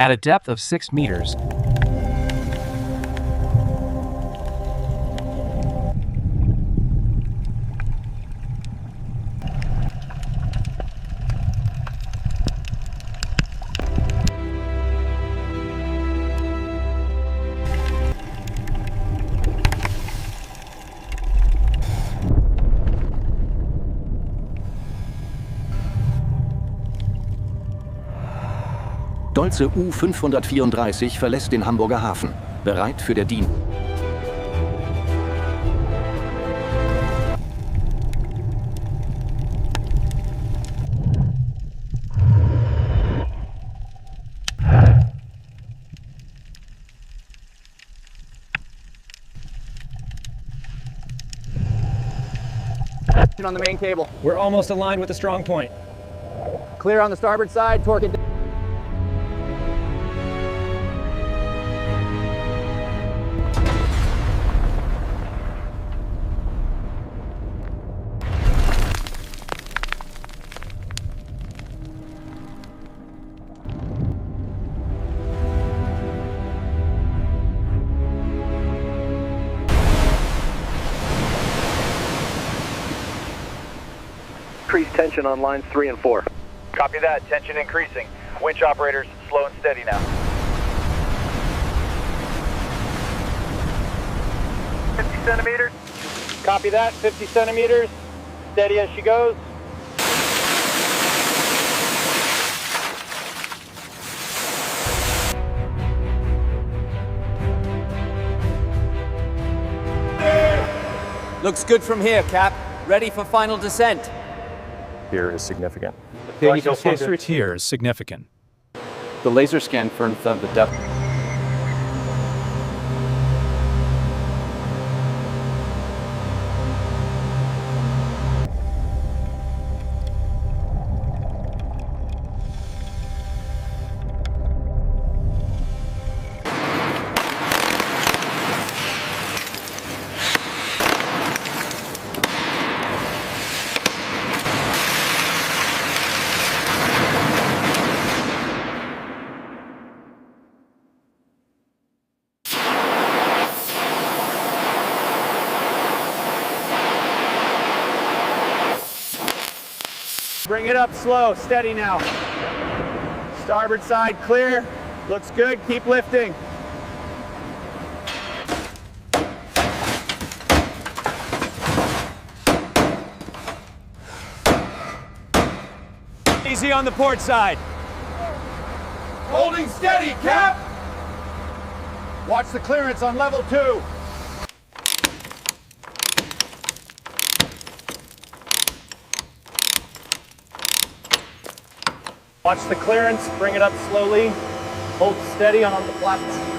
At a depth of 6 meters, Dolze U-534 verlässt den Hamburger Hafen, bereit für der Dien. On the main cable. We're almost aligned with the strong point. Clear on the starboard side, torque it down. Increase tension on lines 3 and 4. Copy that. Tension increasing. Winch operators, slow and steady now. 50 centimeters. Copy that. 50 centimeters. Steady as she goes. Looks good from here, Cap. Ready for final descent. Here is significant. here is significant. The laser scan confirmed the depth. Bring it up slow, steady now. Starboard side clear. Looks good, keep lifting. Easy on the port side. Holding steady, Cap! Watch the clearance on level 2. Watch the clearance, bring it up slowly. Hold steady on the flaps.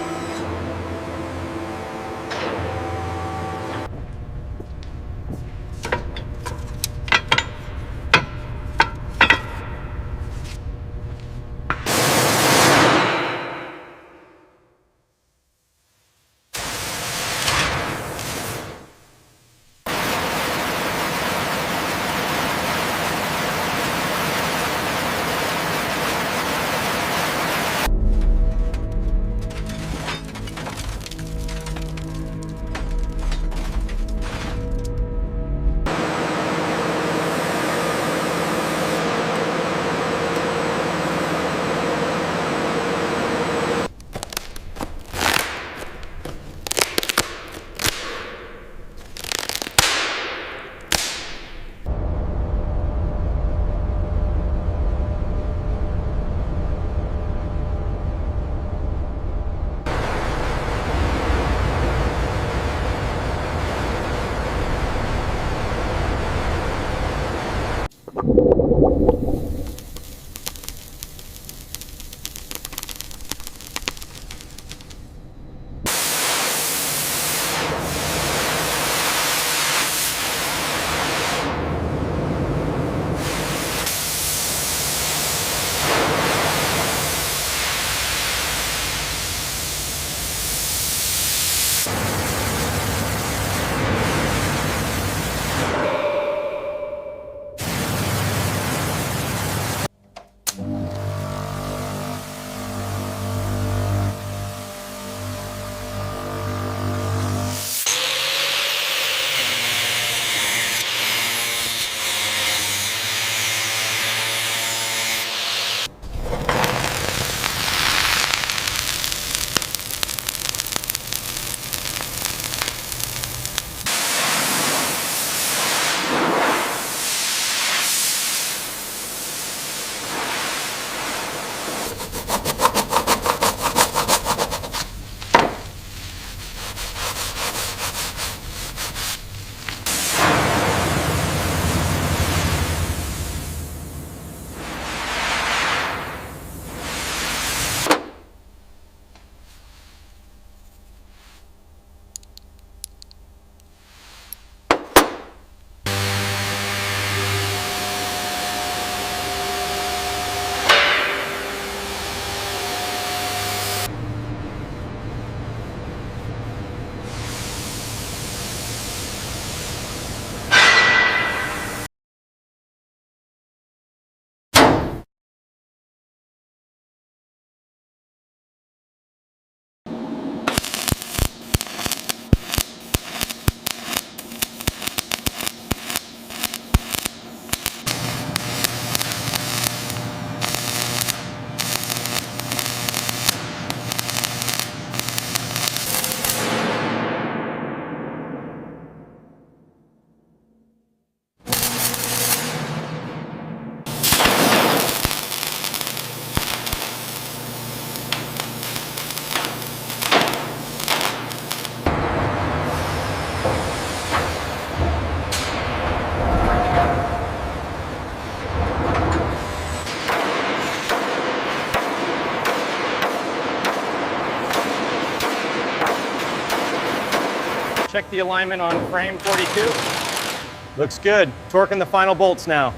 Check the alignment on frame 42. Looks good. Torquing the final bolts now.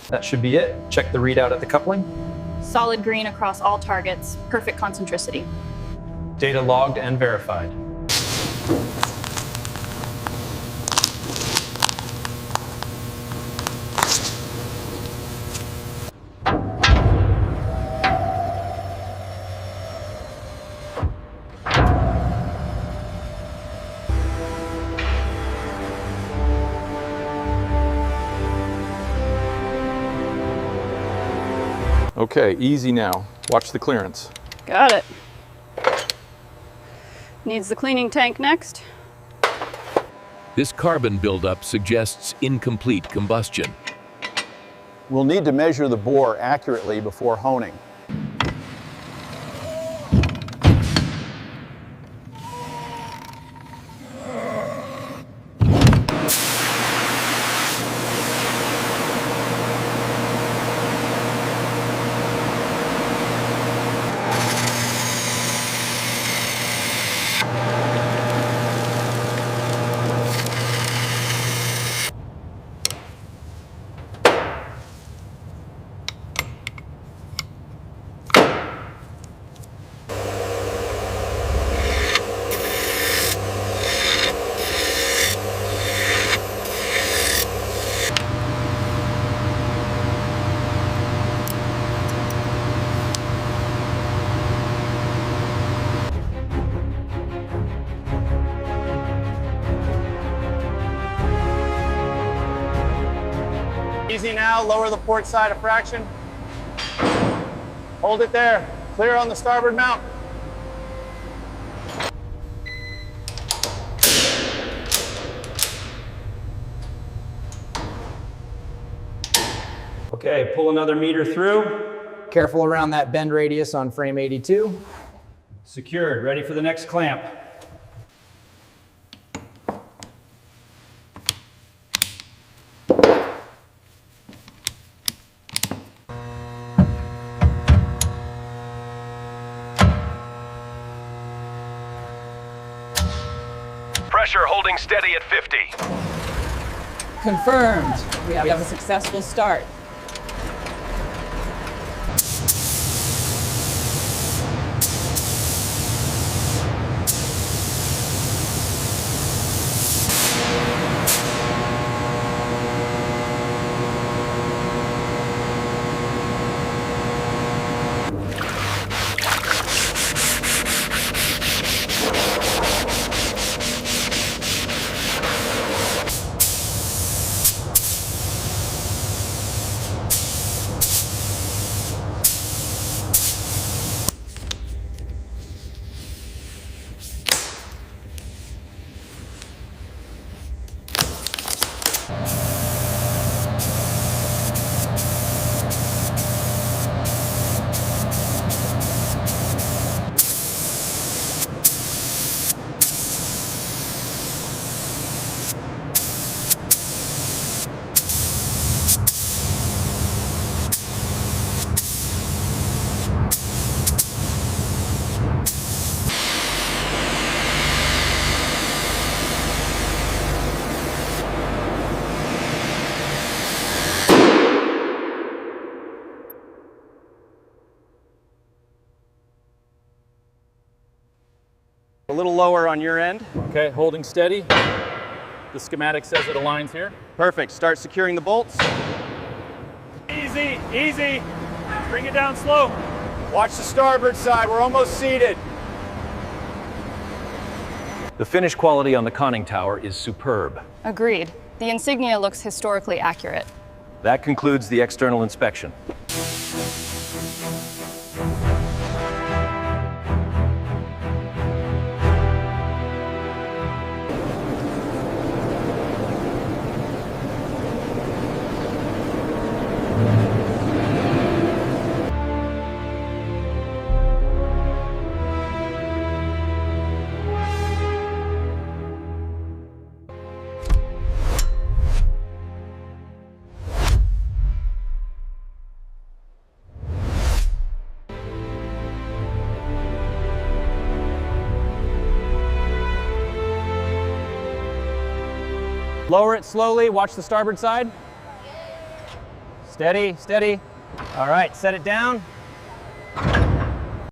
That should be it. Check the readout at the coupling. Solid green across all targets. Perfect concentricity. Data logged and verified. Okay, easy now. Watch the clearance. Got it. Needs the cleaning tank next. This carbon buildup suggests incomplete combustion. We'll need to measure the bore accurately before honing. Easy now, lower the port side a fraction. Hold it there. Clear on the starboard mount. Okay, pull another meter through. Careful around that bend radius on frame 82. Secured, ready for the next clamp. Pressure holding steady at 50. Confirmed. We have a successful start. A little lower on your end. Okay, holding steady. The schematic says it aligns here. Perfect. Start securing the bolts. Easy, easy. Bring it down slow. Watch the starboard side. We're almost seated. The finish quality on the conning tower is superb. Agreed. The insignia looks historically accurate. That concludes the external inspection. Lower it slowly. Watch the starboard side. Steady, steady. All right, set it down.